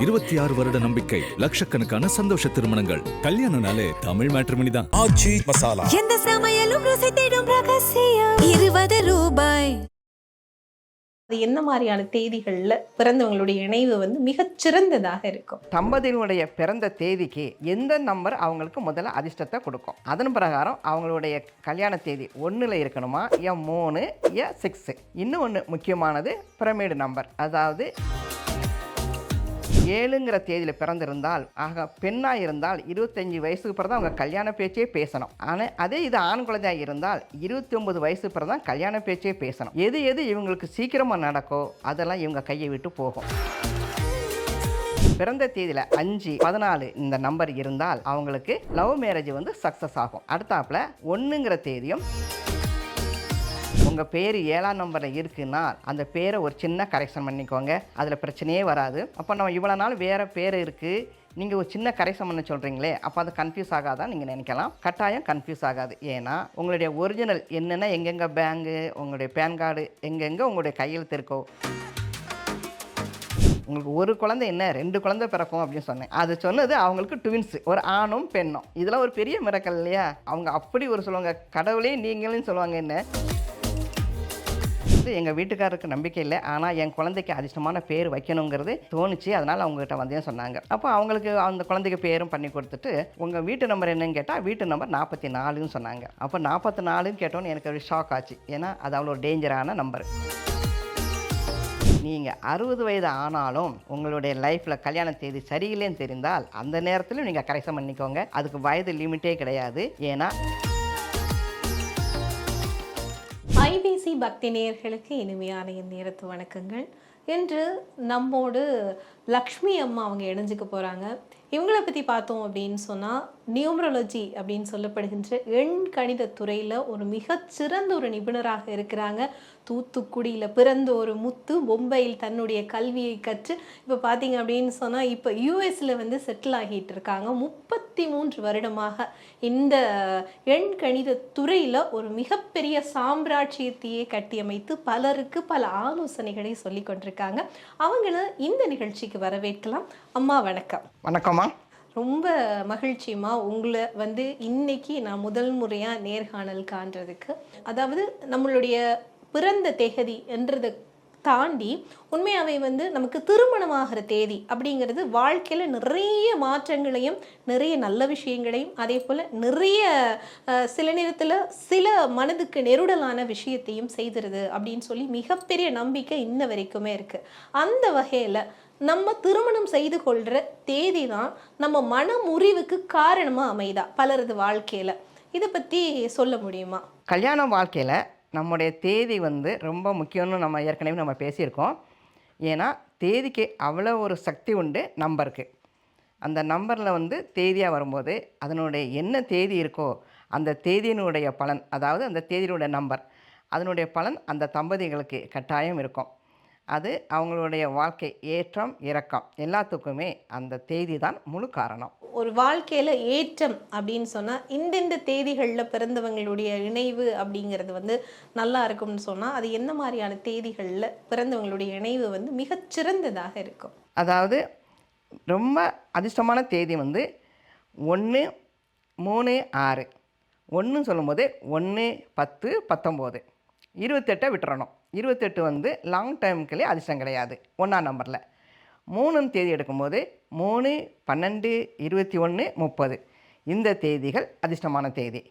26 வருட நம்பிக்கை, லட்சக்கணக்கான சந்தோஷ திருமணங்கள். கல்யாணம்னாலே தமிழ் மேட்ரிமோனி தான். ஆச்சி மசாலா. எந்த சமையலும் ருசி தேடும் ரகசியம். 20 ரூபாய். அது என்ன மாதிரியான தேதிகள்ல பிறந்தவங்களுடைய இணைவு வந்து மிகச் சிறந்ததாக இருக்கும்? தம்பதியினுடைய பிறந்த தேதிக்கு எந்த நம்பர் அவங்களுக்கு முதல்ல அதிர்ஷ்டத்தை கொடுக்கும். அதன் பிரகாரம் அவங்களுடைய கல்யாண தேதி 1ல் இருக்கணுமா, 3, 6. இன்னும் ஒன்று முக்கியமானது பிரமிடு நம்பர். அதாவது 7ங்கிற தேதியில் பிறந்திருந்தால், ஆக பெண்ணாக இருந்தால் 25 வயசுக்கு பிறகு தான் அவங்க கல்யாண பேச்சே பேசணும். ஆனால் அதே இது ஆண் குழந்தையாக இருந்தால் 29 வயசுக்கு பிறகு தான் கல்யாண பேச்சே பேசணும். எது இவங்களுக்கு சீக்கிரமாக நடக்கோ அதெல்லாம் இவங்க கையை விட்டு போகும். பிறந்த தேதியில் 5, 14 இந்த நம்பர் இருந்தால் அவங்களுக்கு லவ் மேரேஜ் வந்து சக்ஸஸ் ஆகும். அடுத்தாப்புல 1ங்கிற தேதியும் உங்கள் பேர் 7ஆம் நம்பரில் இருக்குன்னா அந்த பேரை ஒரு சின்ன கரெக்ஷன் பண்ணிக்கோங்க, அதில் பிரச்சனையே வராது. அப்போ நம்ம இவ்வளோ நாள் வேறு பேர் இருக்குது, நீங்கள் ஒரு சின்ன கரெக்ஷன் பண்ண சொல்கிறீங்களே, அப்போ அது கன்ஃபியூஸ் ஆகாதான் நீங்கள் நினைக்கலாம். கட்டாயம் கன்ஃபியூஸ் ஆகாது. ஏன்னா உங்களுடைய ஒரிஜினல் என்னென்ன எங்கெங்கே பேங்கு, உங்களுடைய பேன் கார்டு எங்கெங்கே உங்களுடைய கையெழுத்து இருக்கோ. உங்களுக்கு ஒரு குழந்தை என்ன 2 குழந்தை பிறக்கும் அப்படின்னு சொன்னேன். அது சொன்னது அவங்களுக்கு ட்வின்ஸு, ஒரு ஆணும் பெண்ணும். இதெல்லாம் ஒரு பெரிய மிரக்கல் இல்லையா? அவங்க அப்படி ஒரு சொல்லுவாங்க, கடவுளே நீங்களும் சொல்லுவாங்க. என்ன எங்கள் வீட்டுக்காரருக்கு நம்பிக்கை இல்லை, ஆனால் என் குழந்தைக்கு அதிர்ஷ்டமான பேர் வைக்கணுங்கிறது தோணுச்சு, அதனால் அவங்ககிட்ட வந்தேன்னு சொன்னாங்க. அப்போ அவங்களுக்கு அந்த குழந்தைக்கு பேரும் பண்ணி கொடுத்துட்டு, உங்கள் வீட்டு நம்பர் என்னன்னு கேட்டால் வீட்டு நம்பர் 44ன்னு சொன்னாங்க. அப்போ 44ன்னு கேட்டோன்னு எனக்கு ஒரு ஷாக் ஆச்சு. ஏன்னா அது அவ்வளோ டேஞ்சரான நம்பர். நீங்கள் 60 வயது ஆனாலும் உங்களுடைய லைஃப்பில் கல்யாண தேதி சரியில்லைன்னு தெரிந்தால் அந்த நேரத்திலும் நீங்கள் கரெக்ஷன் பண்ணிக்கோங்க. அதுக்கு வயது லிமிட்டே கிடையாது. ஏன்னா ஐபிசி பக்தி நேயர்களுக்கு இனிமையான நேரத்து வணக்கங்கள். இன்று நம்மோடு லக்ஷ்மி அம்மா அவங்க இணைஞ்சிக்க போகிறாங்க. இவங்களை பற்றி பார்த்தோம் அப்படின்னு சொன்னால், நியூமராலஜி அப்படின்னு சொல்லப்படுகின்ற எண் கணித துறையில் ஒரு மிகச்சிறந்த ஒரு நிபுணராக இருக்கிறாங்க. தூத்துக்குடியில் பிறந்த ஒரு முத்து மும்பையில் தன்னுடைய கல்வியை கற்று இப்போ பார்த்தீங்க அப்படின்னு சொன்னால் இப்போ யூஎஸில் வந்து செட்டில் ஆகிட்டு இருக்காங்க. 33 வருடமாக இந்த எண் கணித துறையில் ஒரு மிகப்பெரிய சாம்ராஜ்யத்தையே கட்டியமைத்து பலருக்கு பல ஆலோசனைகளை சொல்லி கொண்டிருக்காங்க. அவங்கள இந்த நிகழ்ச்சிக்கு வரவேற்கலாம். அம்மா வணக்கம். வணக்கம்மா. ரொம்ப மகிழ்ச்சியம்மா, உங்களை வந்து இன்னைக்கு நான் முதல் முறையாக நேர்காணல் காண்றதுக்கு. அதாவது நம்மளுடைய பிறந்த தேதி என்றதை தாண்டி உண்மையாகவே வந்து நமக்கு திருமணமாகிற தேதி அப்படிங்கிறது வாழ்க்கையில் நிறைய மாற்றங்களையும் நிறைய நல்ல விஷயங்களையும் அதே போல் நிறைய சில நேரத்தில் சில மனதுக்கு நெருடலான விஷயத்தையும் செய்திருது அப்படின்னு சொல்லி மிகப்பெரிய நம்பிக்கை இன்ன வரைக்குமே இருக்குது. அந்த வகையில் நம்ம திருமணம் செய்து கொள்கிற தேதி தான் நம்ம மன முறிவுக்கு காரணமாக அமைதா பலரது வாழ்க்கையில்? இதை பற்றி சொல்ல முடியுமா? கல்யாண வாழ்க்கையில் நம்முடைய தேதி வந்து ரொம்ப முக்கியம்னு நம்ம ஏற்கனவே பேசியிருக்கோம். ஏன்னா தேதிக்கு அவ்வளோ ஒரு சக்தி உண்டு நம்பருக்கு. அந்த நம்பரில் வந்து தேதியாக வரும்போது அதனுடைய என்ன தேதி இருக்கோ அந்த தேதியினுடைய பலன், அதாவது அந்த தேதியினுடைய நம்பர், அதனுடைய பலன் அந்த தம்பதிகளுக்கு கட்டாயம் இருக்கும். அது அவங்களுடைய வாழ்க்கை ஏற்றம் இறக்கம் எல்லாத்துக்குமே அந்த தேதி தான் முழு காரணம். ஒரு வாழ்க்கையில் ஏற்றம் அப்படின்னு சொன்னால் இந்தெந்த தேதிகளில் பிறந்தவங்களுடைய இணைவு அப்படிங்கிறது வந்து நல்லா இருக்கும்னு சொன்னால், அது என்ன மாதிரியான தேதிகளில் பிறந்தவங்களுடைய இணைவு வந்து மிகச்சிறந்ததாக இருக்கும்? அதாவது ரொம்ப அதிர்ஷ்டமான தேதி வந்து 1, 3, 6. 1 சொல்லும்போது 1, 10, 19, 28 விட்டுறணும். 28 வந்து லாங் டைமுக்குள்ளே அதிர்ஷ்டம் கிடையாது 1ஆம் நம்பரில். 3 தேதி எடுக்கும்போது 3, 12, 21, 30 இந்த தேதிகள் அதிர்ஷ்டமான தேதி.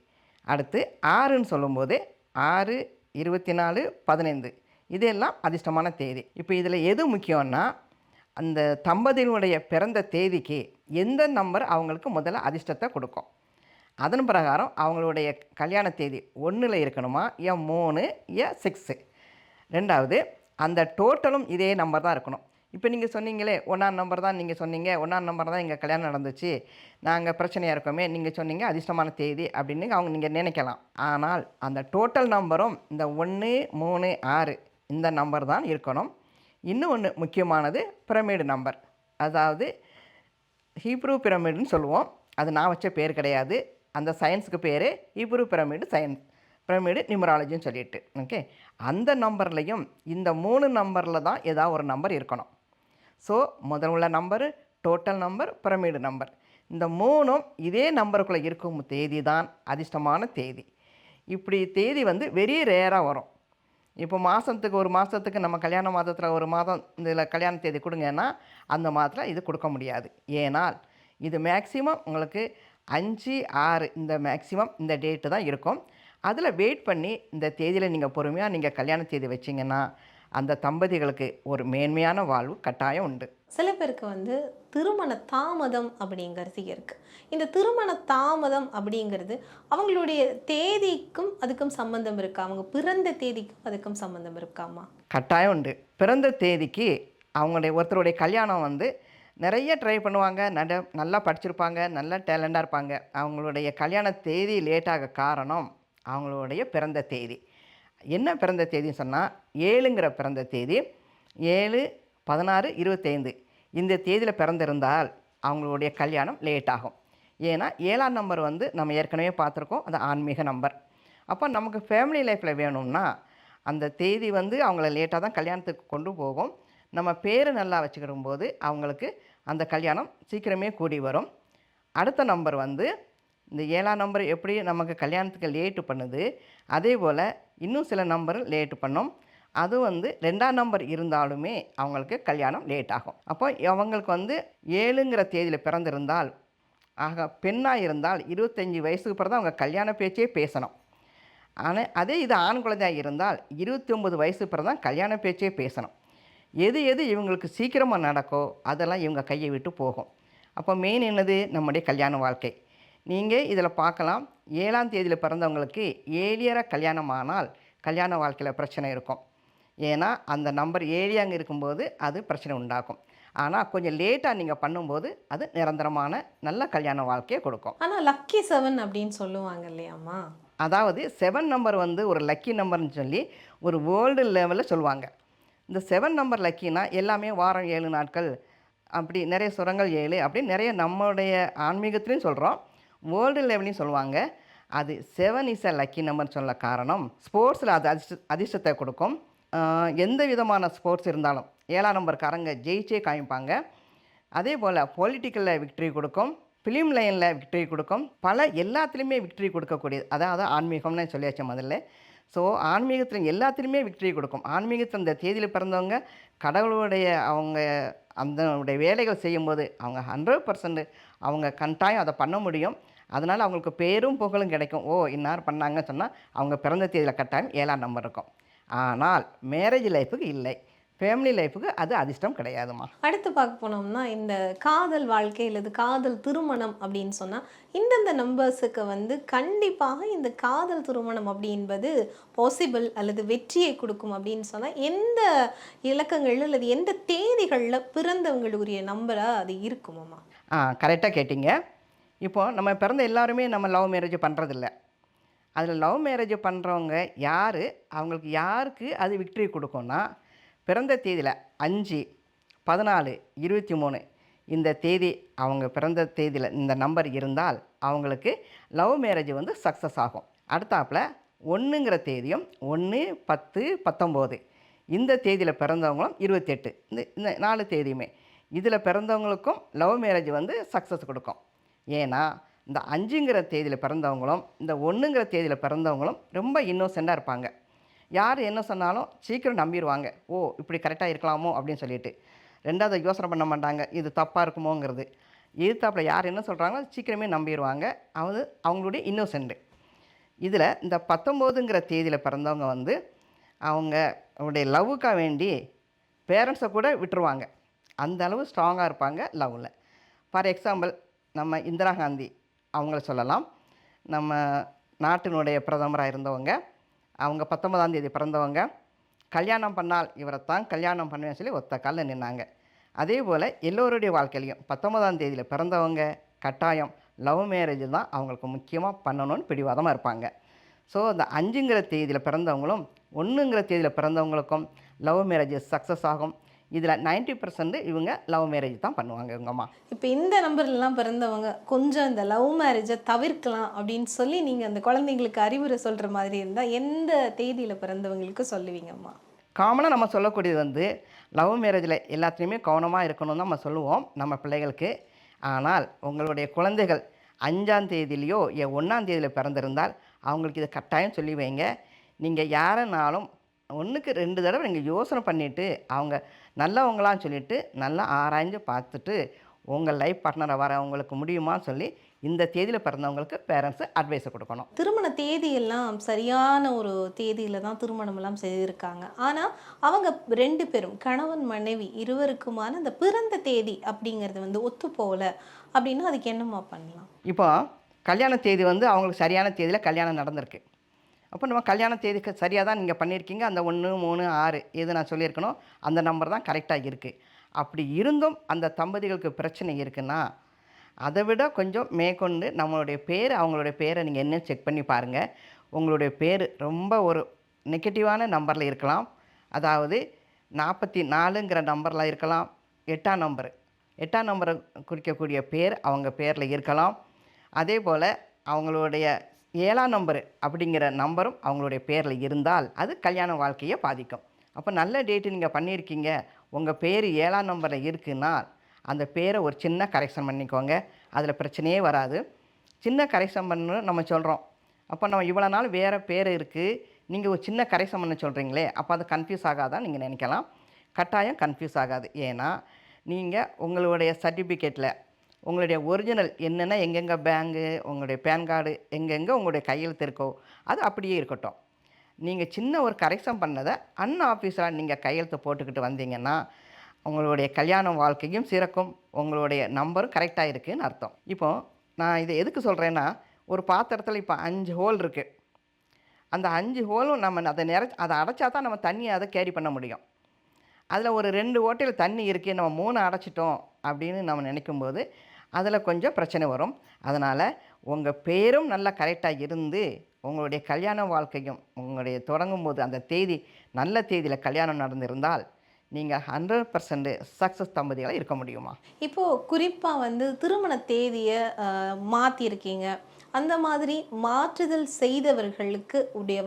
அடுத்து 6ன்னு சொல்லும்போது 6, 24, 15 இதெல்லாம் அதிர்ஷ்டமான தேதி. இப்போ இதில் எது முக்கியம்னா, அந்த தம்பதியினுடைய பிறந்த தேதிக்கு எந்த நம்பர் அவங்களுக்கு முதல்ல அதிர்ஷ்டத்தை கொடுக்கும். அதன் பிரகாரம் அவங்களுடைய கல்யாண தேதி 1ல் இருக்கணுமா, 3, 6. ரெண்டாவது அந்த டோட்டலும் இதே நம்பர் தான் இருக்கணும். இப்போ நீங்கள் சொன்னீங்களே 1ஆம் நம்பர் தான், நீங்கள் சொன்னீங்க 1ஆம் நம்பர் தான் எங்கள் கல்யாணம் நடந்துச்சு, நாங்கள் பிரச்சனையாக இருக்கோமே, நீங்கள் சொன்னீங்க அதிர்ஷ்டமான தேதி அப்படின்னு நீங்கள் நினைக்கலாம். ஆனால் அந்த டோட்டல் நம்பரும் இந்த 1, 3, 6 இந்த நம்பர் தான் இருக்கணும். இன்னும் ஒன்று முக்கியமானது பிரமிடு நம்பர். அதாவது ஹீப்ரூ பிரமிடுன்னு சொல்லுவோம். அது நான் வச்ச பேர் கிடையாது, அந்த சயின்ஸுக்கு பேர் ஹீப்ரூ பிரமிடு சயின்ஸ், பிரமிடு நியூமராலஜின்னு சொல்லிட்டு. ஓகே, அந்த நம்பர்லையும் இந்த 3 நம்பரில் தான் ஏதாவது ஒரு நம்பர் இருக்கணும். ஸோ முதல் உள்ள number, total number, pyramid number, இந்த 3ம் இதே நம்பருக்குள்ளே இருக்கும் தேதி தான் அதிர்ஷ்டமான தேதி. இப்படி தேதி வந்து வெரி ரேராக வரும். இப்போ ஒரு மாதத்துக்கு நம்ம கல்யாண மாதத்தில் ஒரு மாதம் இதில் கல்யாண தேதி கொடுங்கன்னா அந்த மாதத்தில் இது கொடுக்க முடியாது. ஏனால் இது மேக்ஸிமம் உங்களுக்கு 5, 6 இந்த மேக்ஸிமம் இந்த டேட்டு தான் இருக்கும். அதில் வெயிட் பண்ணி இந்த தேதியில் நீங்கள் பொறுமையாக நீங்கள் கல்யாண தேதி வச்சிங்கன்னா அந்த தம்பதிகளுக்கு ஒரு மேன்மையான வாழ்வு கட்டாயம் உண்டு. சில பேருக்கு வந்து திருமண தாமதம் அப்படிங்கிறது இருக்குது. இந்த திருமண தாமதம் அப்படிங்கிறது அவங்களுடைய தேதிக்கும் அதுக்கும் சம்மந்தம் இருக்கா? அவங்க பிறந்த தேதிக்கும் அதுக்கும் சம்மந்தம் இருக்காமா? கட்டாயம் உண்டு. பிறந்த தேதிக்கு ஒருத்தருடைய கல்யாணம் வந்து நிறைய ட்ரை பண்ணுவாங்க, நல்லா படிச்சிருப்பாங்க, நல்ல டேலண்டாக இருப்பாங்க. அவங்களுடைய கல்யாண தேதி லேட்டாக காரணம் அவங்களுடைய பிறந்த தேதி. என்ன பிறந்த தேதின்னு சொன்னால் 7ங்கிற பிறந்த தேதி 7, 16, 25 இந்த தேதியில் பிறந்திருந்தால் அவங்களுடைய கல்யாணம் லேட் ஆகும். ஏன்னா 7ஆம் நம்பர் வந்து நம்ம ஏற்கனவே பார்த்துருக்கோம், அது ஆன்மீக நம்பர். அப்போ நமக்கு ஃபேமிலி லைஃப்பில் வேணும்னா அந்த தேதி வந்து அவங்கள லேட்டாக தான் கல்யாணத்துக்கு கொண்டு போகும். நம்ம பேர் நல்லா வச்சுக்கிடும் போது அவங்களுக்கு அந்த கல்யாணம் சீக்கிரமே கூடி வரும். அடுத்த நம்பர் வந்து இந்த 7ஆம் நம்பர் எப்படி நமக்கு கல்யாணத்துக்கு லேட்டு பண்ணுது, அதே போல் இன்னும் சில நம்பர் லேட்டு பண்ணும். அது வந்து 2ஆம் நம்பர் இருந்தாலுமே அவங்களுக்கு கல்யாணம் லேட் ஆகும். அப்போ அவங்களுக்கு வந்து 7ங்கிற தேதியில் பிறந்திருந்தால், ஆக பெண்ணாக இருந்தால் 25 வயசுக்கு பிறகு தான் அவங்க கல்யாண பேச்சே பேசணும். ஆனால் அதே இது ஆண் குழந்தையாக இருந்தால் 29 வயசுக்கு பிறகு தான் கல்யாண பேச்சே பேசணும். எது இவங்களுக்கு சீக்கிரமாக நடக்கோ அதெல்லாம் இவங்க கையை விட்டு போகும். அப்போ மெயின் என்னது? நம்முடைய கல்யாண வாழ்க்கை. நீங்கள் இதில் பார்க்கலாம், 7ஆம் தேதியில் பிறந்தவங்களுக்கு ஏழியராக கல்யாணமானால் கல்யாண வாழ்க்கையில் பிரச்சனை இருக்கும். ஏன்னா அந்த நம்பர் ஏழியாங்க இருக்கும்போது அது பிரச்சனை உண்டாக்கும். ஆனால் கொஞ்சம் லேட்டாக நீங்கள் பண்ணும்போது அது நிரந்தரமான நல்ல கல்யாண வாழ்க்கையை கொடுக்கும். ஆனால் லக்கி 7 அப்படின்னு சொல்லுவாங்க இல்லையாம்மா? அதாவது 7 நம்பர் வந்து ஒரு லக்கி நம்பர்னு சொல்லி ஒரு வேர்ல்டு லெவலில் சொல்லுவாங்க. இந்த 7 நம்பர் லக்கினா எல்லாமே வாரம் 7 நாட்கள் அப்படி நிறைய சுரங்கள் 7 அப்படி நிறைய நம்மளுடைய ஆன்மீகத்துலேயும் சொல்கிறோம், வேர்ல்டு லெவலையும் சொல்லுவாங்க. அது 7 இஸ் அ லக்கி நம்பர்னு சொல்ல காரணம் ஸ்போர்ட்ஸில் அது அதிர்ஷ்டத்தை கொடுக்கும். எந்த விதமான ஸ்போர்ட்ஸ் இருந்தாலும் 7ஆம் நம்பர்காரங்க ஜெயிச்சே காமிப்பாங்க. அதே போல் பொலிட்டிக்கலில் விக்டரி கொடுக்கும், ஃபிலிம் லைனில் விக்டரி கொடுக்கும், பல எல்லாத்துலேயுமே விக்டரி கொடுக்கக்கூடியது. அதாவது ஆன்மீகம்னு சொல்லியாச்சு முதல்ல. ஸோ ஆன்மீகத்தில் எல்லாத்துலேயுமே விக்டரி கொடுக்கும். ஆன்மீகத்தில் இந்த தேதியில் பிறந்தவங்க கடவுளுடைய அவங்க அந்த வேலைகள் செய்யும்போது அவங்க 100% அவங்க கட்டாயம் அதை பண்ண முடியும். அதனால் அவங்களுக்கு பேரும் புகழும் கிடைக்கும். இன்னார் பண்ணாங்கன்னு சொன்னால் அவங்க பிறந்த தேதியில் கட்டாயம் 7ஆம் நம்பர் இருக்கும். ஆனால் மேரேஜ் லைஃபுக்கு இல்லை, ஃபேமிலி லைஃபுக்கு அது அதிர்ஷ்டம் கிடையாதுமா. அடுத்து பார்க்க போனோம்னா இந்த காதல் வாழ்க்கை அல்லது காதல் திருமணம் அப்படின்னு சொன்னால் இந்தந்த நம்பர்ஸுக்கு வந்து கண்டிப்பாக இந்த காதல் திருமணம் அப்படின்பது பாசிபிள் அல்லது வெற்றியை கொடுக்கும் அப்படின்னு சொன்னால் எந்த இலக்கங்கள் அல்லது எந்த தேதிகளில் பிறந்தவங்களுடைய நம்பராக அது இருக்குமாம்மா? கரெக்டாக கேட்டிங்க. இப்போது நம்ம பிறந்த எல்லாருமே நம்ம லவ் மேரேஜ் பண்ணுறதில்ல. அதில் லவ் மேரேஜ் பண்ணுறவங்க யார், அவங்களுக்கு யாருக்கு அது விக்டரி கொடுக்கும்னா பிறந்த தேதியில் 5, 14, 23 இந்த தேதி அவங்க பிறந்த தேதியில் இந்த நம்பர் இருந்தால் அவங்களுக்கு லவ் மேரேஜ் வந்து சக்ஸஸ் ஆகும். அடுத்தாப்பில் 1ங்கிற தேதியும் 1, 10, 19 இந்த தேதியில் பிறந்தவங்களும் 28 இந்த 4 தேதியுமே இதில் பிறந்தவங்களுக்கும் லவ் மேரேஜ் வந்து சக்ஸஸ் கொடுக்கும். ஏன்னா இந்த 5ங்கிற தேதியில் பிறந்தவங்களும் இந்த 1ங்கிற தேதியில் பிறந்தவங்களும் ரொம்ப இன்னோசெண்டாக இருப்பாங்க. யார் என்ன சொன்னாலும் சீக்கிரம் நம்பிடுவாங்க. இப்படி கரெக்டாக இருக்கலாமோ அப்படின்னு சொல்லிட்டு. ரெண்டாவது யோசனை பண்ண மாட்டாங்க, இது தப்பாக இருக்குமோங்கிறது. எதிர்த்தாப்பில் யார் என்ன சொல்கிறாங்களோ சீக்கிரமே நம்பிடுவாங்க. அவங்களுடைய இன்னோசென்ட்டு. இதில் இந்த 19ங்கிற தேதியில் பிறந்தவங்க வந்து அவங்களுடைய லவ்வுக்காக வேண்டி பேரண்ட்ஸை கூட விட்டுருவாங்க. அந்த அளவு ஸ்ட்ராங்காக இருப்பாங்க லவ்வில். ஃபார் எக்ஸாம்பிள் நம்ம இந்திரா காந்தி அவங்கள சொல்லலாம். நம்ம நாட்டினுடைய பிரதமராக இருந்தவங்க. அவங்க 19ஆம் தேதி பிறந்தவங்க. கல்யாணம் பண்ணால் இவரைத்தான் கல்யாணம் பண்ணுவேன்னு சொல்லி ஒத்த காலில் நின்னாங்க. அதே போல் எல்லோருடைய வாழ்க்கையிலையும் 19ஆம் தேதியில் பிறந்தவங்க கட்டாயம் லவ் மேரேஜ் தான் அவங்களுக்கு முக்கியமாக பண்ணணும்னு பிடிவாதமாக இருப்பாங்க. ஸோ இந்த 5ங்கிற தேதியில் பிறந்தவங்களும் 1ங்கிற தேதியில் பிறந்தவங்களுக்கும் லவ் மேரேஜ் சக்ஸஸ் ஆகும். இதில் 90% இவங்க லவ் மேரேஜ் தான் பண்ணுவாங்க இவங்கம்மா. இப்போ இந்த நம்பர்லாம் பிறந்தவங்க கொஞ்சம் இந்த லவ் மேரேஜை தவிர்க்கலாம் அப்படின்னு சொல்லி நீங்கள் அந்த குழந்தைங்களுக்கு அறிவுரை சொல்கிற மாதிரி இருந்தால் எந்த தேதியில் பிறந்தவங்களுக்கு சொல்லுவீங்கம்மா? காமனாக நம்ம சொல்லக்கூடியது வந்து லவ் மேரேஜில் எல்லாத்துலேயுமே கவனமாக இருக்கணும்னு நம்ம சொல்லுவோம் நம்ம பிள்ளைகளுக்கு. ஆனால் உங்களுடைய குழந்தைகள் 5ஆம் தேதியிலையோ 1ஆம் தேதியில் பிறந்திருந்தால் அவங்களுக்கு இதை கட்டாயம் சொல்லி வைங்க. நீங்கள் யாருனாலும் 1க்கு 2 தடவை நீங்கள் யோசனை பண்ணிவிட்டு அவங்க நல்லவங்களான்னு சொல்லிவிட்டு நல்லா ஆராய்ஞ்சு பார்த்துட்டு உங்கள் லைஃப் பார்ட்னரை வர உங்களுக்கு முடியுமான்னு சொல்லி இந்த தேதியில் பிறந்தவங்களுக்கு பேரண்ட்ஸு அட்வைஸை கொடுக்கணும். திருமண தேதியெல்லாம் சரியான ஒரு தேதியில் தான் திருமணமெல்லாம் செய்திருக்காங்க. ஆனால் அவங்க 2 பேரும் கணவன் மனைவி இருவருக்குமான அந்த பிறந்த தேதி அப்படிங்கிறது வந்து ஒத்து போகல அப்படின்னா அதுக்கு என்னம்மா பண்ணலாம்? இப்போ கல்யாண தேதி வந்து அவங்களுக்கு சரியான தேதியில் கல்யாணம் நடந்திருக்கு. அப்போ நம்ம கல்யாண தேதிக்கு சரியாக தான் நீங்கள் பண்ணியிருக்கீங்க. அந்த 1, 3, 6 எது நான் சொல்லியிருக்கணும் அந்த நம்பர் தான் கரெக்டாக இருக்குது. அப்படி இருந்தும் அந்த தம்பதிகளுக்கு பிரச்சனை இருக்குன்னா அதை விட கொஞ்சம் மேற்கொண்டு நம்மளுடைய பேர் அவங்களுடைய பேரை நீங்கள் என்ன செக் பண்ணி பாருங்கள். உங்களுடைய பேர் ரொம்ப ஒரு நெகட்டிவான நம்பரில் இருக்கலாம். அதாவது 44ங்கிற நம்பரில் இருக்கலாம். 8ஆம் நம்பரை குறிக்கக்கூடிய பேர் அவங்க பேரில் இருக்கலாம். அதே போல் அவங்களுடைய 7ஆம் நம்பர் அப்படிங்கிற நம்பரும் அவங்களுடைய பேரில் இருந்தால் அது கல்யாண வாழ்க்கையை பாதிக்கும். அப்போ நல்ல டேட்டு நீங்கள் பண்ணியிருக்கீங்க, உங்கள் பேர் 7ஆம் நம்பரில் இருக்குன்னா அந்த பேரை ஒரு சின்ன கரெக்ஷன் பண்ணிக்கோங்க. அதில் பிரச்சனையே வராது. சின்ன கரெக்ஷன் பண்ணணும் நம்ம சொல்கிறோம். அப்போ நம்ம இவ்வளோ நாள் வேறு பேர் இருக்குது, நீங்கள் ஒரு சின்ன கரெக்ஷன் பண்ண சொல்கிறீங்களே, அப்போ அது கன்ஃபியூஸ் ஆகாதான் நீங்கள் நினைக்கலாம். கட்டாயம் கன்ஃபியூஸ் ஆகாது. ஏன்னா நீங்கள் உங்களுடைய சர்டிஃபிகேட்டில் உங்களுடைய ஒரிஜினல் என்னென்ன எங்கெங்கே பேங்கு உங்களுடைய பேன் கார்டு எங்கெங்கே உங்களுடைய கையெழுத்து இருக்கோ அது அப்படியே இருக்கட்டும். நீங்கள் சின்ன ஒரு கரெக்ஷன் பண்ணதை ஆஃபீஸராக நீங்கள் கையெழுத்து போட்டுக்கிட்டு வந்தீங்கன்னா உங்களுடைய கல்யாண வாழ்க்கையும் சிறக்கும், உங்களுடைய நம்பரும் கரெக்டாக இருக்குதுன்னு அர்த்தம். இப்போது நான் இதை எதுக்கு சொல்கிறேன்னா, ஒரு பாத்திரத்தில் இப்போ 5 ஹோல் இருக்குது. அந்த 5 ஹோலும் நம்ம அதை அடைச்சா தான் நம்ம தண்ணியை அதை கேரி பண்ண முடியும். அதில் ஒரு 2 ஓட்டையில் தண்ணி இருக்குது, நம்ம 3 அடைச்சிட்டோம் அப்படின்னு நம்ம நினைக்கும்போது அதில் கொஞ்சம் பிரச்சனை வரும். அதனால் உங்கள் பேரும் நல்லா கரெக்டாக இருந்து உங்களுடைய கல்யாண வாழ்க்கையும் உங்களுடைய தொடங்கும்போது அந்த தேதி நல்ல தேதியில் கல்யாணம் நடந்திருந்தால் நீங்கள் 100% சக்ஸஸ் தம்பதிகளாக இருக்க முடியுமா? இப்போது குறிப்பாக வந்து திருமண தேதியை மாற்றிருக்கீங்க, அந்த மாதிரி மாற்றுதல் செய்தவர்களுக்கு உடைய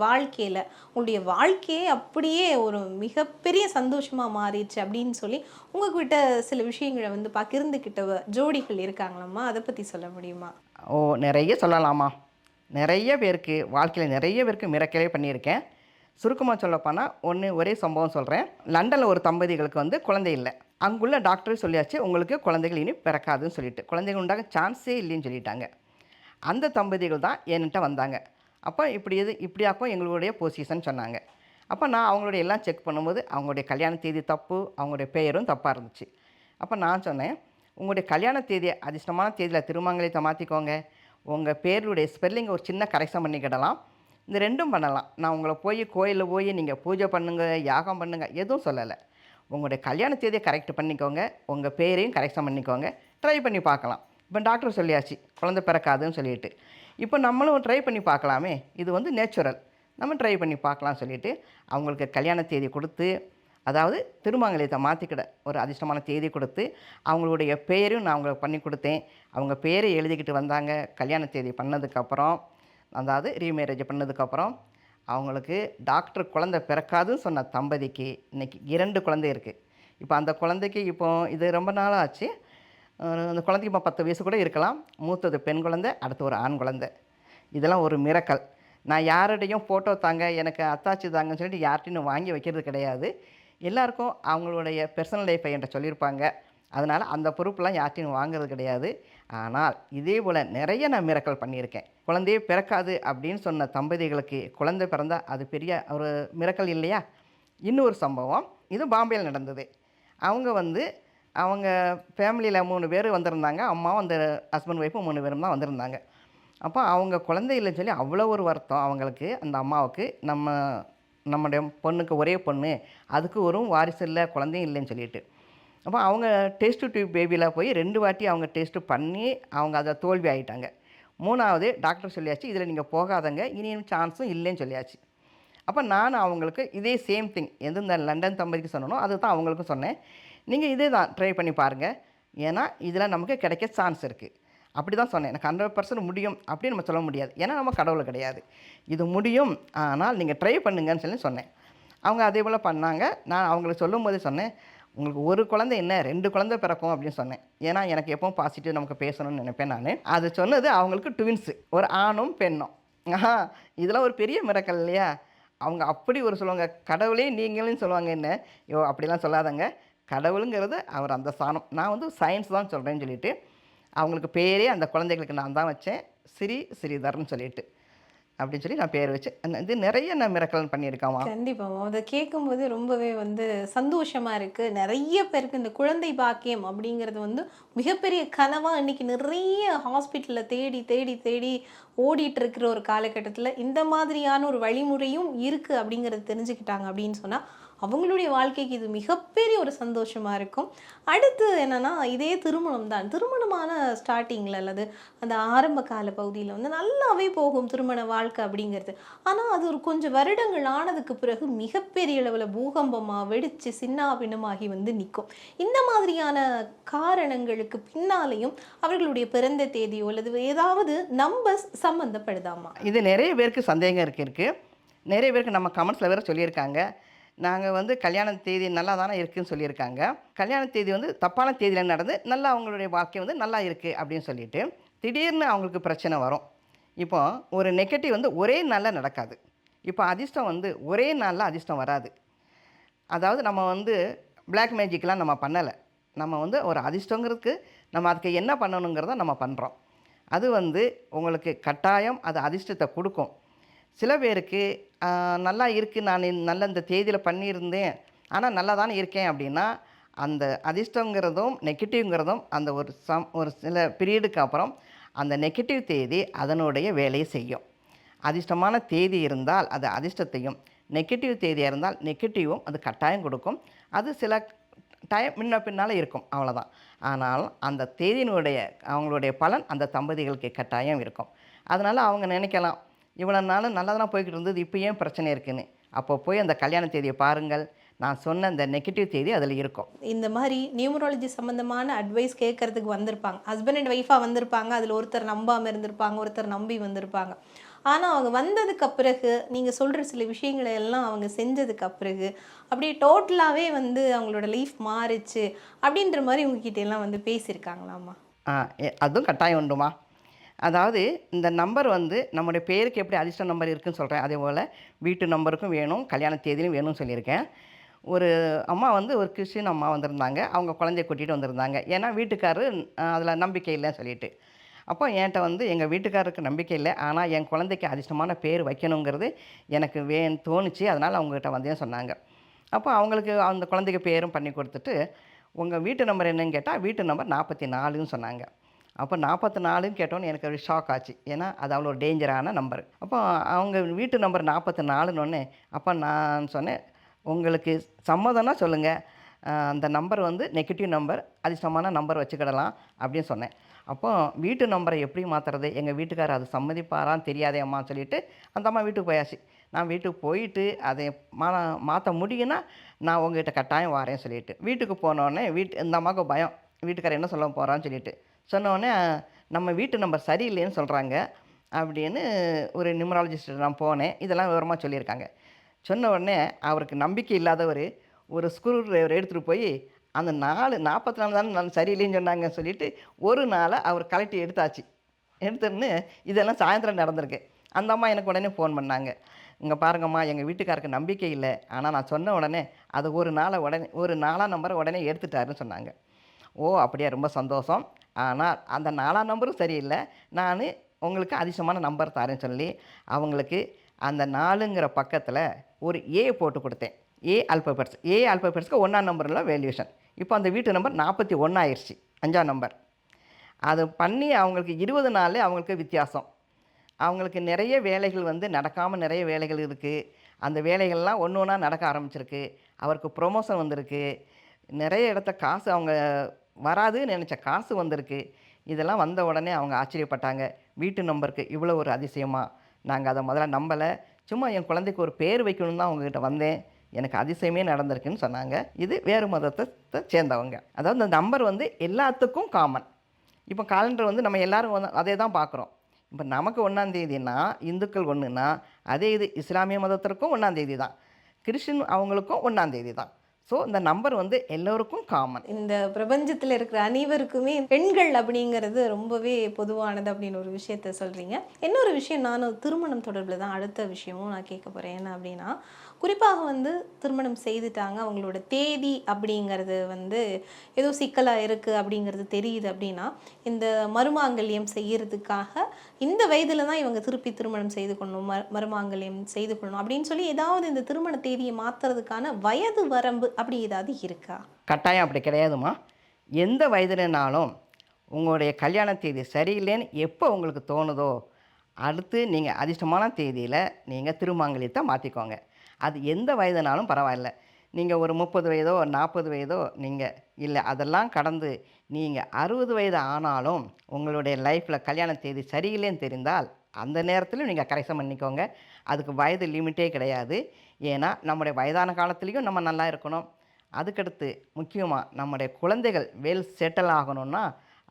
வாழ்க்கையே அப்படியே ஒரு மிகப்பெரிய சந்தோஷமாக மாறிடுச்சு அப்படின்னு சொல்லி உங்ககிட்ட சில விஷயங்களை வந்து பகிர்ந்துக்கிட்ட ஜோடிகள் இருக்காங்களம்மா, அதை பற்றி சொல்ல முடியுமா? நிறைய சொல்லலாமா. நிறைய பேருக்கு வாழ்க்கையில் நிறைய பேருக்கு மிரக்கலே பண்ணியிருக்கேன். சுருக்கமாக சொல்லப்போனால் ஒரே சம்பவம் சொல்கிறேன். லண்டனில் ஒரு தம்பதிகளுக்கு வந்து குழந்தை இல்லை. அங்குள்ள டாக்டர் சொல்லியாச்சு உங்களுக்கு குழந்தைகள் இனி பிறக்காதுன்னு சொல்லிட்டு, குழந்தைகள் உண்டாக சான்ஸே இல்லைன்னு சொல்லிட்டாங்க. அந்த தம்பதிகள் தான் என்கிட்ட வந்தாங்க. அப்போ இப்படியாக்கும் எங்களுடைய பொசிஷன் சொன்னாங்க. அப்போ நான் அவங்களுடைய எல்லாம் செக் பண்ணும்போது அவங்களுடைய கல்யாண தேதி தப்பு, அவங்களுடைய பெயரும் தப்பாக இருந்துச்சு. அப்போ நான் சொன்னேன், உங்களுடைய கல்யாண தேதியை அதிர்ஷ்டமான தேதியில் திருமங்கலத்தை மாற்றிக்கோங்க, உங்கள் பேருடைய ஸ்பெல்லிங்கை ஒரு சின்ன கரெக்ஷன் பண்ணிக்கிடலாம், இந்த 2ம் பண்ணலாம். நான் உங்களை கோயிலில் போய் நீங்கள் பூஜை பண்ணுங்கள், யாகம் பண்ணுங்கள் எதுவும் சொல்லலை. உங்களுடைய கல்யாண தேதியை கரெக்ட் பண்ணிக்கோங்க, உங்கள் பேரையும் கரெக்ஷன் பண்ணிக்கோங்க, ட்ரை பண்ணி பார்க்கலாம். இப்போ டாக்டர் சொல்லியாச்சு குழந்தை பிறக்காதுன்னு சொல்லிட்டு, இப்போ நம்மளும் ட்ரை பண்ணி பார்க்கலாமே, இது வந்து நேச்சுரல், நம்ம ட்ரை பண்ணி பார்க்கலாம் சொல்லிவிட்டு அவங்களுக்கு கல்யாண தேதி கொடுத்து, அதாவது திருமங்கலத்தை மாற்றிக்கிட ஒரு அதிர்ஷ்டமான தேதி கொடுத்து அவங்களுடைய பேரையும் நான் அவங்களுக்கு பண்ணி கொடுத்தேன். அவங்க பேரை எழுதிக்கிட்டு வந்தாங்க. கல்யாண தேதி பண்ணதுக்கப்புறம், அதாவது ரீமேரேஜ் பண்ணதுக்கப்புறம் அவங்களுக்கு டாக்டர் குழந்தை பிறக்காதுன்னு சொன்ன தம்பதிக்கு இன்றைக்கி 2 குழந்தை இருக்குது. இப்போ அந்த குழந்தைக்கு இது ரொம்ப நாளாக ஆச்சு. அந்த குழந்தைக்கு இப்போ 10 வயசு கூட இருக்கலாம். மூத்தது பெண் குழந்தை, அடுத்து ஒரு ஆண் குழந்தை. இதெல்லாம் ஒரு மிரக்கல். நான் யார்கிட்டையும் ஃபோட்டோ தாங்க, எனக்கு அத்தாச்சி தாங்கன்னு சொல்லிட்டு யார்கிட்டையும் வாங்கி வைக்கிறது கிடையாது. எல்லாருக்கும் அவங்களுடைய பர்சனல் லைஃப்பை என்கிட்ட சொல்லியிருப்பாங்க. அதனால் அந்த பொறுப்பெலாம் யார்கிட்டையும் வாங்குறது கிடையாது. ஆனால் இதே போல் நிறைய நான் மிரக்கல் பண்ணியிருக்கேன். குழந்தையே பிறக்காது அப்படின்னு சொன்ன தம்பதிகளுக்கு குழந்தை பிறந்தால் அது பெரிய ஒரு மிரக்கல் இல்லையா? இன்னொரு சம்பவம், இது பாம்பேயில் நடந்தது. அவங்க ஃபேமிலியில் 3 பேர் வந்திருந்தாங்க. அம்மாவும் அந்த ஹஸ்பண்ட் ஒய்ஃபும் 3 பேரும் தான் வந்திருந்தாங்க. அப்போ அவங்க குழந்தை இல்லைன்னு சொல்லி அவ்வளோ ஒரு வருத்தம் அவங்களுக்கு, அந்த அம்மாவுக்கு. நம்முடைய பொண்ணுக்கு ஒரே பொண்ணு, அதுக்கு ஒரு வாரிசு இல்லை, குழந்தையும் இல்லைன்னு சொல்லிட்டு. அப்போ அவங்க டெஸ்ட் டியூப் பேபியில் போய் 2 வாட்டி அவங்க டெஸ்ட்டு பண்ணி அவங்க அதை தோல்வி ஆகிட்டாங்க. 3வது டாக்டர் சொல்லியாச்சு இதில் நீங்கள் போகாதங்க, இனியும் சான்ஸும் இல்லைன்னு சொல்லியாச்சு. அப்போ நான் அவங்களுக்கு இதே சேம் திங் இந்த லண்டன் தம்பதிக்கு சொன்னனோ அது தான் அவங்களுக்கும் சொன்னேன். நீங்கள் இதே தான் ட்ரை பண்ணி பாருங்கள், ஏன்னா இதில் நமக்கு கிடைக்க சான்ஸ் இருக்குது. அப்படி தான் சொன்னேன். எனக்கு 100% முடியும் அப்படின்னு நம்ம சொல்ல முடியாது, ஏன்னா நம்ம கடவுள் கிடையாது. இது முடியும், ஆனால் நீங்கள் ட்ரை பண்ணுங்கன்னு சொல்லி சொன்னேன். அவங்க அதே போல் பண்ணாங்க. நான் அவங்களுக்கு சொல்லும் போதே சொன்னேன், உங்களுக்கு ஒரு குழந்தை என்ன 2 குழந்தை பிறக்கும் அப்படின்னு சொன்னேன். ஏன்னா எனக்கு எப்பவும் பாசிட்டிவ் நமக்கு பேசணும்னு நினைப்பேன் நான். அது சொன்னது அவங்களுக்கு ட்வின்ஸு, ஒரு ஆணும் பெண்ணும். ஆஹா, இதெல்லாம் ஒரு பெரிய மிரக்கல் இல்லையா? அவங்க அப்படி ஒரு சொல்லுவாங்க, கடவுளே நீங்களும் சொல்லுவாங்க என்ன. ஐயோ அப்படிலாம் சொல்லாதங்க, கடவுளுங்கிறது அவர் அந்த ஸ்தானம், நான் வந்து சயின்ஸ் தான் சொல்கிறேன்னு சொல்லிட்டு அவங்களுக்கு பேரே அந்த குழந்தைகளுக்கு நான் தான் வச்சேன், ஸ்ரீதர்னு சொல்லிட்டு. அப்படின்னு சொல்லி நான் பேர் வச்சு இது நிறைய நான் மிரக்கல் பண்ணியிருக்காமா. கண்டிப்பாக அதை கேட்கும்போது ரொம்பவே வந்து சந்தோஷமாக இருக்குது. நிறைய பேருக்கு இந்த குழந்தை பாக்கியம் அப்படிங்கிறது வந்து மிகப்பெரிய கனவாக இன்றைக்கி நிறைய ஹாஸ்பிட்டலில் தேடி தேடி தேடி ஓடிட்டு இருக்கிற ஒரு காலகட்டத்தில் இந்த மாதிரியான ஒரு வழிமுறையும் இருக்குது அப்படிங்கிறது தெரிஞ்சுக்கிட்டாங்க அப்படின்னு சொன்னால் அவங்களுடைய வாழ்க்கைக்கு இது மிகப்பெரிய ஒரு சந்தோஷமாக இருக்கும். அடுத்து என்னென்னா, இதே திருமணம் தான், திருமணமான ஸ்டார்டிங்கில் அல்லது அந்த ஆரம்ப கால பகுதியில் வந்து நல்லாவே போகும் திருமண வாழ்க்கை அப்படிங்கிறது. ஆனால் அது ஒரு கொஞ்சம் வருடங்கள் ஆனதுக்கு பிறகு மிகப்பெரிய அளவில் பூகம்பமாக வெடித்து சின்ன பின்னமாகி வந்து நிற்கும். இந்த மாதிரியான காரணங்களுக்கு பின்னாலேயும் அவர்களுடைய பிறந்த தேதியோ அல்லது ஏதாவது நம்பர்ஸ் சம்மந்தப்படுதாமா? இது நிறைய பேருக்கு சந்தேகம் இருக்குது. நிறைய பேருக்கு நம்ம கமெண்ட்ஸில் வேறு சொல்லியிருக்காங்க, நாங்கள் வந்து கல்யாண தேதி நல்லா தானே இருக்குதுன்னு சொல்லியிருக்காங்க. கல்யாண தேதி வந்து தப்பான தேதியில் நடந்து நல்லா அவங்களுடைய வாழ்க்கை வந்து நல்லா இருக்குது அப்படின்னு சொல்லிட்டு திடீர்னு அவங்களுக்கு பிரச்சனை வரும். இப்போ ஒரு நெகட்டிவ் வந்து ஒரே நாளில் நடக்காது. இப்போ அதிர்ஷ்டம் வந்து ஒரே நாளில் அதிர்ஷ்டம் வராது. அதாவது நம்ம வந்து பிளாக் மேஜிக்லாம் நம்ம பண்ணலை. நம்ம வந்து ஒரு அதிர்ஷ்டங்கிறதுக்கு நம்ம அதுக்கு என்ன பண்ணணுங்கிறத நம்ம பண்ணுறோம். அது வந்து உங்களுக்கு கட்டாயம் அது அதிர்ஷ்டத்தை கொடுக்கும். சில பேருக்கு நல்லா இருக்குது, நான் நல்ல இந்த தேதியில் பண்ணியிருந்தேன் ஆனால் நல்லா தானே இருக்கேன் அப்படின்னா, அந்த அதிர்ஷ்டங்கிறதும் நெகட்டிவ்ங்கிறதும் அந்த ஒரு சில பீரியடுக்கு அப்புறம் அந்த நெகட்டிவ் தேதி அதனுடைய வேலையை செய்யும். அதிர்ஷ்டமான தேதி இருந்தால் அது அதிர்ஷ்டத்தையும், நெகட்டிவ் தேதியாக இருந்தால் நெகட்டிவும் அது கட்டாயம் கொடுக்கும். அது சில டைம் முன்ன பின்னால் இருக்கும், அவ்வளோதான். ஆனால் அந்த தேதியினுடைய அவங்களுடைய பலன் அந்த தம்பதிகளுக்கு கட்டாயம் இருக்கும். அதனால் அவங்க நினைக்கலாம், இவ்வளோ நாளும் நல்லா தான் போய்கிட்டு இருந்தது, இப்போ ஏன் பிரச்சனை இருக்குன்னு. அப்போ போய் அந்த கல்யாண தேதியை பாருங்கள், நான் சொன்ன அந்த நெகட்டிவ் தேதி அதில் இருக்கும். இந்த மாதிரி நியூமராலஜி சம்மந்தமான அட்வைஸ் கேட்கறதுக்கு வந்திருப்பாங்க, ஹஸ்பண்ட் அண்ட் ஒய்ஃபாக வந்திருப்பாங்க. அதில் ஒருத்தர் நம்பாமல் இருந்திருப்பாங்க, ஒருத்தர் நம்பி வந்திருப்பாங்க. ஆனால் அவங்க வந்ததுக்கு பிறகு நீங்கள் சொல்கிற சில விஷயங்களை எல்லாம் அவங்க செஞ்சதுக்கு பிறகு அப்படியே டோட்டலாகவே வந்து அவங்களோட லைஃப் மாறிச்சு அப்படின்ற மாதிரி உங்ககிட்ட எல்லாம் வந்து பேசியிருக்காங்களாம்மா? அதுவும் கட்டாயம் உண்டுமா. அதாவது இந்த நம்பர் வந்து நம்முடைய பேருக்கு எப்படி அதிர்ஷ்ட நம்பர் இருக்குதுன்னு சொல்கிறேன், அதே போல் வீட்டு நம்பருக்கும் வேணும், கல்யாண தேதியிலும் வேணும்னு சொல்லியிருக்கேன். ஒரு அம்மா வந்து ஒரு கிறிஸ்டின் அம்மா வந்திருந்தாங்க, அவங்க குழந்தைய கூட்டிகிட்டு வந்திருந்தாங்க. ஏன்னா வீட்டுக்காரரு அதில் நம்பிக்கை இல்லைன்னு சொல்லிட்டு. அப்போ என்கிட்ட வந்து எங்கள் வீட்டுக்காரருக்கு நம்பிக்கை இல்லை, ஆனால் என் குழந்தைக்கு அதிர்ஷ்டமான பேர் வைக்கணுங்கிறது எனக்கு தோணுச்சு, அதனால் அவங்ககிட்ட வந்தேன்னு சொன்னாங்க. அப்போ அவங்களுக்கு அந்த குழந்தைக்கு பேரும் பண்ணி கொடுத்துட்டு, உங்கள் வீட்டு நம்பர் என்னன்னு கேட்டால் வீட்டு நம்பர் 44ன்னு சொன்னாங்க. அப்போ 44ன்னு கேட்டோன்னு எனக்கு ஒரு ஷாக் ஆச்சு. ஏன்னா அது அவ்வளோ ஒரு டேஞ்சரான நம்பர். அப்போ அவங்க வீட்டு நம்பர் 44ன்னொன்னே அப்போ நான் சொன்னேன், உங்களுக்கு சம்மதம்னா சொல்லுங்கள், அந்த நம்பர் வந்து நெகட்டிவ் நம்பர், அதிர்ஷ்டமான நம்பர் வச்சுக்கிடலாம் அப்படின்னு சொன்னேன். அப்போ வீட்டு நம்பரை எப்படி மாற்றுறது, எங்கள் வீட்டுக்காரர் அது சம்மதிப்பாரான்னு தெரியாதே அம்மான்னு சொல்லிவிட்டு அந்த அம்மா வீட்டுக்கு போயாச்சு. நான் வீட்டுக்கு போயிட்டு அதை மாற்ற முடியும்னா நான் உங்ககிட்ட கட்டாயம் வரேன்னு சொல்லிவிட்டு வீட்டுக்கு போனோடனே இந்த அம்மாவுக்கு பயம், வீட்டுக்காரர் என்ன சொல்ல போகிறான்னு சொல்லிட்டு சொன்னோடனே, நம்ம வீட்டு நம்பர் சரியில்லைன்னு சொல்கிறாங்க அப்படின்னு ஒரு நியூமராலஜிஸ்ட் நான் போனேன். இதெல்லாம் விவரமாக சொல்லியிருக்காங்க. சொன்ன உடனே அவருக்கு நம்பிக்கை இல்லாதவர் ஒரு ஸ்க்ரூ டிரைவர் எடுத்துகிட்டு போய் அந்த 44 தானே நான் சரியில்லைன்னு சொன்னாங்க சொல்லிவிட்டு ஒரு நாளை அவர் கலெக்டி எடுத்தாச்சு. எடுத்துன்னு இதெல்லாம் சாயந்தரம் நடந்திருக்கு. அந்த அம்மா எனக்கு உடனே ஃபோன் பண்ணாங்க, இங்கே பாருங்கம்மா, எங்கள் வீட்டுக்காருக்கு நம்பிக்கை இல்லை, ஆனால் நான் சொன்ன உடனே அது ஒரு 4ஆம் நம்பரை உடனே எடுத்துட்டாருன்னு சொன்னாங்க. ஓ அப்படியா, ரொம்ப சந்தோஷம். ஆனால் அந்த 4ஆம் நம்பரும் சரியில்லை, நான் உங்களுக்கு அதிர்ஷ்டமான நம்பர் தரேன்னு சொல்லி அவங்களுக்கு அந்த 4ங்கிற பக்கத்தில் ஒரு ஏ போட்டு கொடுத்தேன். ஏ ஆல்பபெட்ஸ்க்கு 1ஆம் நம்பரில் வேல்யூஷன். இப்போ அந்த வீட்டு நம்பர் 41 ஆயிடுச்சு, 5ஆம் நம்பர். அது பண்ணி அவங்களுக்கு 20 நாள் அவங்களுக்கு வித்தியாசம். அவங்களுக்கு நிறைய வேலைகள் வந்து நடக்காமல் நிறைய வேலைகள் இருக்குது. அந்த வேலைகள்லாம் ஒன்று ஒன்றா நடக்க ஆரம்பிச்சிருக்கு. அவருக்கு ப்ரொமோஷன் வந்திருக்கு. நிறைய இடத்த காசு அவங்க வராதுன்னு நினச்ச காசு வந்திருக்கு. இதெல்லாம் வந்த உடனே அவங்க ஆச்சரியப்பட்டாங்க. வீட்டு நம்பருக்கு இவ்வளோ ஒரு அதிசயமா, நாங்கள் அதை முதல்ல நம்பலை, சும்மா என் குழந்தைக்கு ஒரு பேர் வைக்கணும்னு தான் அவங்ககிட்ட வந்தேன், எனக்கு அதிசயமே நடந்திருக்குன்னு சொன்னாங்க. இது வேறு மதத்தை சேர்ந்தவங்க. அதாவது இந்த நம்பர் வந்து எல்லாத்துக்கும் காமன். இப்போ காலண்டர் வந்து நம்ம எல்லோரும் அதே தான் பார்க்குறோம். இப்போ நமக்கு 1ஆம் தேதினா இந்துக்கள் ஒன்றுனா, அதே இது இஸ்லாமிய மதத்திற்கும் 1ஆம் தேதி தான், கிறிஸ்டின் அவங்களுக்கும் 1ஆம் தேதி தான். ஸோ இந்த நம்பர் வந்து எல்லோருக்கும் காமன். இந்த பிரபஞ்சத்தில் இருக்கிற அனைவருக்குமே பெண்கள் அப்படிங்கிறது ரொம்பவே பொதுவானது அப்படின்னு ஒரு விஷயத்த சொல்கிறீங்க. இன்னொரு விஷயம், நானும் திருமணம் தொடர்பில் தான் அடுத்த விஷயமும் நான் கேட்க போகிறேன். என்ன அப்படின்னா, குறிப்பாக வந்து திருமணம் செய்துட்டாங்க, அவங்களோட தேதி அப்படிங்கிறது வந்து ஏதோ சிக்கலாக இருக்குது அப்படிங்கிறது தெரியுது அப்படின்னா, இந்த மருமாங்கல்யம் செய்யறதுக்காக இந்த வயதில் தான் இவங்க திருப்பி திருமணம் செய்து கொள்ளணும், மருமாங்கல்யம் செய்து கொள்ளணும் அப்படின்னு சொல்லி ஏதாவது இந்த திருமண தேதியை மாற்றுறதுக்கான வயது வரம்பு அப்படி ஏதாவது இருக்கா? கட்டாயம் அப்படி கிடையாதுமா. எந்த வயதுலனாலும் உங்களுடைய கல்யாண தேதி சரியில்லைன்னு எப்போ உங்களுக்கு தோணுதோ அடுத்து நீங்கள் அதிர்ஷ்டமான தேதியில் நீங்கள் திருமாங்கல்யத்தை மாற்றிக்கோங்க. அது எந்த வயதுனாலும் பரவாயில்ல. நீங்கள் ஒரு 30 வயதோ 40 வயதோ நீங்கள் இல்லை, அதெல்லாம் கடந்து நீங்கள் 60 வயது ஆனாலும் உங்களுடைய லைஃப்பில் கல்யாண தேதி சரியில்லைன்னு தெரிந்தால் அந்த நேரத்திலும் நீங்கள் கரெக்ஷன் பண்ணிக்கோங்க. அதுக்கு வயது லிமிட்டே கிடையாது. ஏன்னா நம்முடைய வயதான காலத்துலேயும் நம்ம நல்லா இருக்கணும். அதுக்கடுத்து முக்கியமாக நம்முடைய குழந்தைகள் வெல் செட்டில் ஆகணும்னா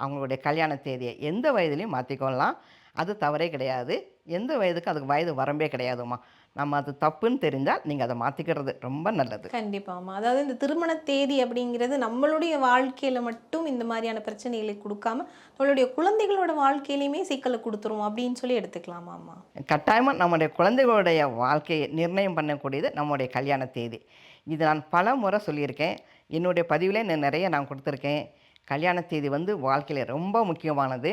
அவங்களுடைய கல்யாண தேதியை எந்த வயதுலையும் மாற்றிக்கொள்ளலாம். அது தவறே கிடையாது. எந்த வயதுக்கும் அதுக்கு வயது வரம்பே கிடையாதுமா. நம்ம அது தப்புன்னு தெரிஞ்சால் நீங்கள் அதை மாற்றிக்கிறது ரொம்ப நல்லது. கண்டிப்பாம்மா. அதாவது இந்த திருமண தேதி அப்படிங்கிறது நம்மளுடைய வாழ்க்கையில் மட்டும் இந்த மாதிரியான பிரச்சனைகளை கொடுக்காம நம்மளுடைய குழந்தைகளோட வாழ்க்கையிலையுமே சிக்கலை கொடுத்துரும் அப்படின்னு சொல்லி எடுத்துக்கலாமாம்மா? கட்டாயமாக நம்முடைய குழந்தைகளுடைய வாழ்க்கையை நிர்ணயம் பண்ணக்கூடியது நம்முடைய கல்யாண தேதி. இது நான் பல முறை சொல்லியிருக்கேன். என்னுடைய பதிவில் நிறைய நான் கொடுத்துருக்கேன். கல்யாண தேதி வந்து வாழ்க்கையில் ரொம்ப முக்கியமானது.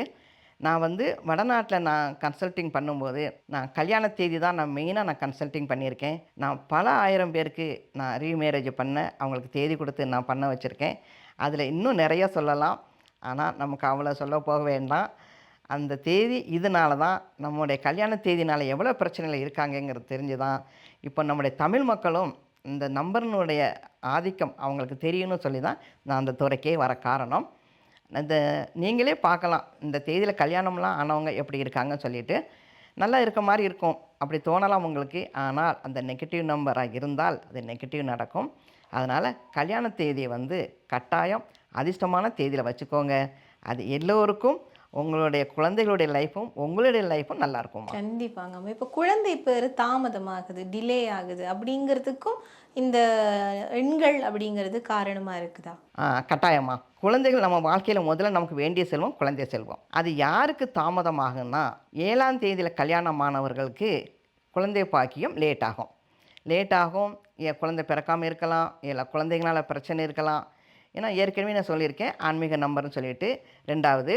நான் வந்து வடநாட்டில் நான் கன்சல்ட்டிங் பண்ணும்போது நான் கல்யாண தேதி தான் நான் மெயினாக கன்சல்ட்டிங் பண்ணியிருக்கேன். நான் பல ஆயிரம் பேருக்கு நான் ரீமேரேஜ் அவங்களுக்கு தேதி கொடுத்து நான் பண்ண வச்சுருக்கேன். அதில் இன்னும் நிறைய சொல்லலாம், ஆனால் நமக்கு அவ்வளோ சொல்ல போக வேண்டாம். அந்த தேதி இதனால தான் நம்முடைய கல்யாண தேதினால் எவ்வளோ பிரச்சனைகள் இருக்காங்கங்கிறது தெரிஞ்சு தான் இப்போ நம்முடைய தமிழ் மக்களும் இந்த நம்பர்னுடைய ஆதிக்கம் அவங்களுக்கு தெரியணும்னு சொல்லி தான் நான் அந்த துறைக்கே வர காரணம். இந்த நீங்களே பார்க்கலாம், இந்த தேதியில் கல்யாணம்லாம் ஆனவங்க எப்படி இருக்காங்கன்னு சொல்லிட்டு நல்லா இருக்க மாதிரி இருக்கும், அப்படி தோணலாம் உங்களுக்கு. ஆனால் அந்த நெகட்டிவ் நம்பராக இருந்தால் அது நெகட்டிவ் நடக்கும். அதனால் கல்யாண தேதியை வந்து கட்டாயம் அதிர்ஷ்டமான தேதியில் வச்சுக்கோங்க. அது எல்லோருக்கும் உங்களுடைய குழந்தைகளுடைய லைஃப்பும் உங்களுடைய லைஃப்பும் நல்லாயிருக்கும். கண்டிப்பாங்க. இப்போ குழந்தை பேர் தாமதமாகுது, டிலே ஆகுது அப்படிங்கிறதுக்கும் இந்த எண்கள் அப்படிங்கிறது காரணமாக இருக்குதா? கட்டாயமா. குழந்தைகள் நம்ம வாழ்க்கையில் முதல்ல நமக்கு வேண்டிய செல்வம் குழந்தை செல்வம். அது யாருக்கு தாமதமாகும்னா 7ஆம் தேதியில் கல்யாணமானவர்களுக்கு குழந்தை பாக்கியம் லேட் ஆகும். குழந்தை பிறக்காமல் இருக்கலாம், இல்லை குழந்தைங்களால் பிரச்சனை இருக்கலாம். ஏன்னா ஏற்கனவே நான் சொல்லியிருக்கேன் ஆன்மீக நம்பர்னு சொல்லிட்டு. ரெண்டாவது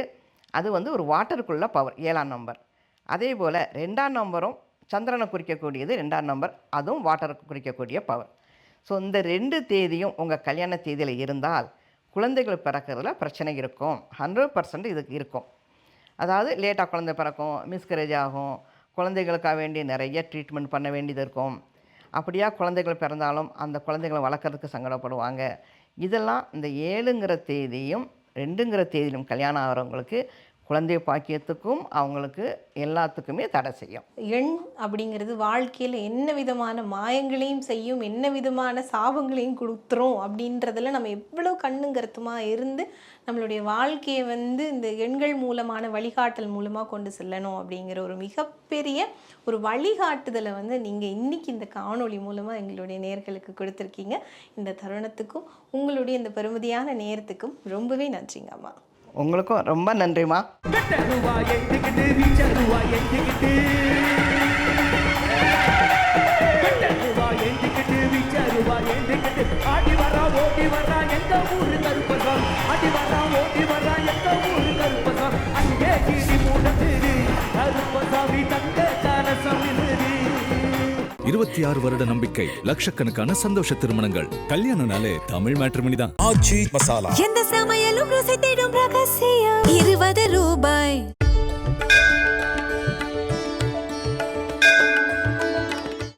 அது வந்து ஒரு வாட்டருக்குள்ள பவர் 7ஆம் நம்பர். அதே போல் 2ஆம் நம்பரும் சந்திரனை குறிக்கக்கூடியது 2ஆம் நம்பர், அதுவும் வாட்டருக்கு குறிக்கக்கூடிய பவர். ஸோ இந்த 2 தேதியும் உங்கள் கல்யாண தேதியில் இருந்தால் குழந்தைகள் பிறக்கிறதுல பிரச்சனை இருக்கும். 100% இதுக்கு இருக்கும். அதாவது லேட்டாக குழந்தை பிறக்கும், மிஸ்கரேஜ் ஆகும், குழந்தைகளுக்காக வேண்டி நிறைய ட்ரீட்மெண்ட் பண்ண வேண்டியது இருக்கும். அப்படியா குழந்தைகள் பிறந்தாலும் அந்த குழந்தைகளை வளர்க்குறதுக்கு சங்கடப்படுவாங்க. இதெல்லாம் இந்த 7ங்கிற தேதியும் 2ங்கிற தேதியிலும் கல்யாணம் ஆகிறவங்களுக்கு குழந்தை பாக்கியத்துக்கும் அவங்களுக்கு எல்லாத்துக்குமே தடை செய்யும். எண் அப்படிங்கிறது வாழ்க்கையில் என்ன விதமான மாயங்களையும் செய்யும், என்ன விதமான சாபங்களையும் கொடுத்துரும் அப்படின்றதுல நம்ம எவ்வளோ கண்ணுங்கருத்துமாக இருந்து நம்மளுடைய வாழ்க்கையை வந்து இந்த எண்கள் மூலமான வழிகாட்டல் மூலமாக கொண்டு செல்லணும் அப்படிங்கிற ஒரு மிகப்பெரிய ஒரு வழிகாட்டுதலை வந்து நீங்கள் இன்றைக்கி இந்த காணொளி மூலமாக எங்களுடைய நேயர்களுக்கு கொடுத்துருக்கீங்க. இந்த தருணத்துக்கும் உங்களுடைய இந்த பெருமதியான நேரத்துக்கும் ரொம்பவே நன்றிங்க அம்மா. உங்களுக்கும் ரொம்ப நன்றிம்மா. இருபத்தி 6 வருட நம்பிக்கை, லட்சக்கணக்கான சந்தோஷ திருமணங்கள். கல்யாணம்னாலே தமிழ் மேட்ரிமோனி தான். எந்த சமையலும் ருசி தேடும் ரகசியம் 20 ரூபாய்